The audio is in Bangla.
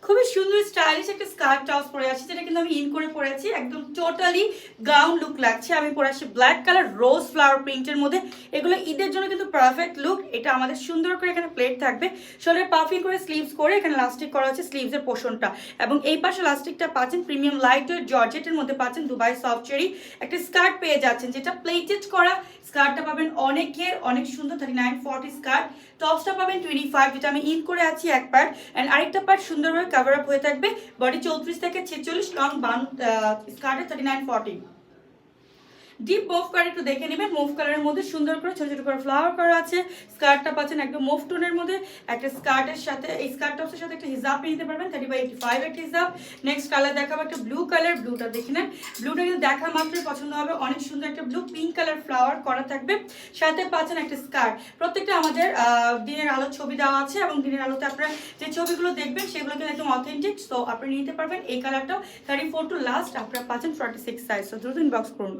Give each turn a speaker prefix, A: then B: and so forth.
A: খুবই সুন্দর স্টাইলিশ একটা স্কার্ট টপস পরে আছি, যেটা কিন্তু আমি ইন করে পরেছি, একদম টোটালি গাউন লুক লাগছে। আমি পরে আসছি ব্ল্যাক কালার রোজ ফ্লাওয়ার প্রিন্টের মধ্যে। এগুলো ঈদের জন্য কিন্তু পারফেক্ট লুক। এটা আমাদের সুন্দর করে এখানে প্লেট থাকবে, শোল্ডার পাফি করে স্লিভস করে এখানে লাস্টিক করা হচ্ছে স্লিভসের পোর্শনটা, এবং এই পাশে লাস্টিকটা পাচ্ছেন প্রিমিয়াম লাইট ওয়েট জর্জেটের মধ্যে পাচ্ছেন দুবাই সফট চেরি একটা স্কার্ট পেয়ে যাচ্ছেন, যেটা প্লেটেড করা। স্কার্টটা পাবেন অনেক ঘের, অনেক সুন্দর 39-40 স্কার্ট। টপসটা পাবেন 25, যেটা আমি ইন করে আছি এক পার্ট, অ্যান্ড আরেকটা পার্ট সুন্দরভাবে কভার আপ হয়ে থাকবে। বডি 34 থেকে 46, লং বান স্কার্টে 39-40। ডিপ মুভ কালার একটু দেখে নেবেন। মুভ কালারের মধ্যে সুন্দর করে ছোট ছোট করে ফ্লাওয়ার করা আছে। স্কার্টটা পাচ্ছেন একদম মুভ টোনের মধ্যে। একটা স্কার্টের সাথে এই স্কার্ট টপসের সাথে একটা হিজাব নিতে পারবেন, 30/85 একটা হিজাব। নেক্সট কালার দেখাবো একটা ব্লু কালার। ব্লুটা দেখে নেন, ব্লুটা কিন্তু দেখা মাত্রই পছন্দ হবে, অনেক সুন্দর একটা ব্লু। পিঙ্ক কালার ফ্লাওয়ার করা থাকবে, সাথে পাচ্ছেন একটা স্কার্ট। প্রত্যেকটা আমাদের দিনের আলো ছবি দেওয়া আছে, এবং দিনের আলোতে আপনারা যে ছবিগুলো দেখবেন সেগুলো কিন্তু একদম অথেন্টিক। সো আপনি নিতে পারবেন এই কালারটাও। 34 টু লাস্ট আপনারা পাচ্ছেন 46 সাইজ। সো দ্রুত ইনবক্স করুন।